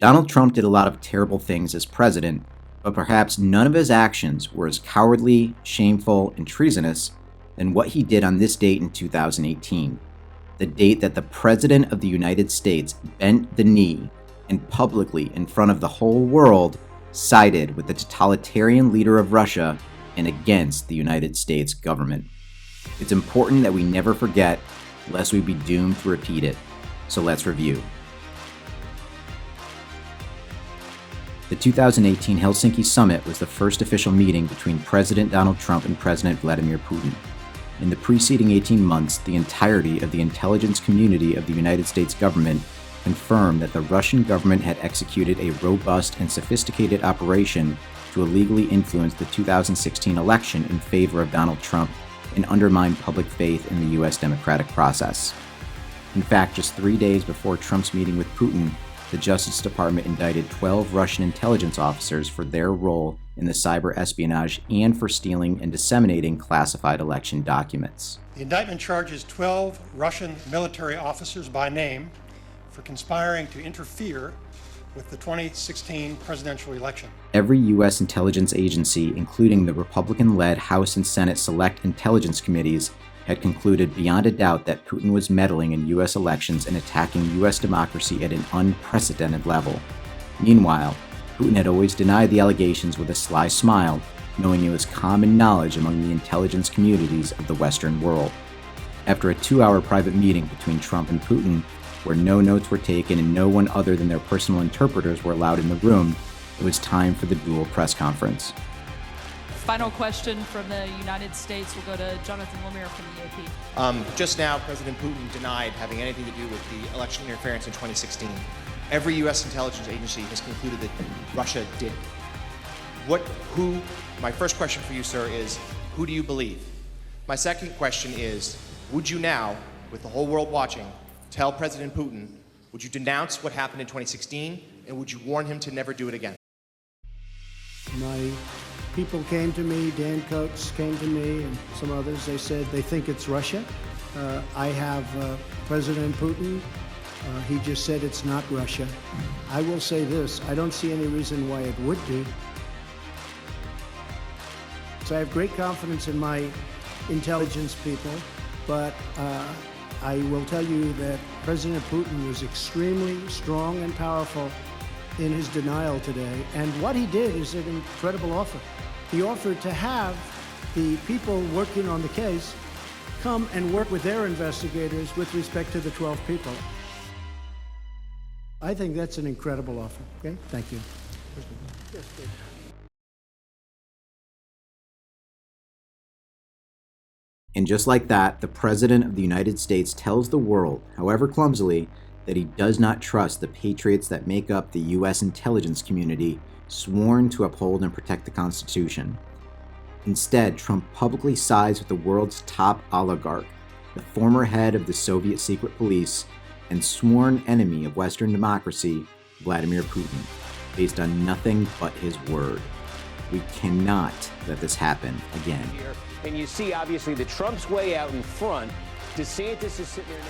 Donald Trump did a lot of terrible things as president, but perhaps none of his actions were as cowardly, shameful, and treasonous than what he did on this date in 2018, the date that the President of the United States bent the knee and publicly, in front of the whole world, sided with the totalitarian leader of Russia and against the United States government. It's important that we never forget, lest we be doomed to repeat it. So let's review. The 2018 Helsinki Summit was the first official meeting between President Donald Trump and President Vladimir Putin. In the preceding 18 months, the entirety of the intelligence community of the United States government confirmed that the Russian government had executed a robust and sophisticated operation to illegally influence the 2016 election in favor of Donald Trump and undermine public faith in the U.S. democratic process. In fact, just 3 days before Trump's meeting with Putin, the Justice Department indicted 12 Russian intelligence officers for their role in the cyber espionage and for stealing and disseminating classified election documents. The indictment charges 12 Russian military officers by name for conspiring to interfere with the 2016 presidential election. Every U.S. intelligence agency, including the Republican-led House and Senate Select Intelligence Committees, had concluded beyond a doubt that Putin was meddling in U.S. elections and attacking U.S. democracy at an unprecedented level. Meanwhile, Putin had always denied the allegations with a sly smile, knowing it was common knowledge among the intelligence communities of the Western world. After a 2-hour private meeting between Trump and Putin, where no notes were taken and no one other than their personal interpreters were allowed in the room, it was time for the dual press conference. Final question from the United States will go to Jonathan Lemire from the AP. Just now, President Putin denied having anything to do with the election interference in 2016. Every U.S. intelligence agency has concluded that Russia did. My first question for you, sir, is who do you believe? My second question is, would you now, with the whole world watching, tell President Putin, would you denounce what happened in 2016, and would you warn him to never do it again? My people came to me, Dan Coates came to me, and some others. They said they think it's Russia. I have President Putin. He just said it's not Russia. I will say this, I don't see any reason why it would be. So I have great confidence in my intelligence people, but I will tell you that President Putin was extremely strong and powerful in his denial today. And what he did is an incredible offer. He offered to have the people working on the case come and work with their investigators with respect to the 12 people. I think that's an incredible offer. Okay, thank you. And just like that, the President of the United States tells the world, however clumsily, that he does not trust the patriots that make up the U.S. intelligence community sworn to uphold and protect the Constitution. Instead, Trump publicly sides with the world's top oligarch, the former head of the Soviet secret police, and sworn enemy of Western democracy, Vladimir Putin, based on nothing but his word. We cannot let this happen again. And you see, obviously, the Trump's way out in front. DeSantis is sitting there now.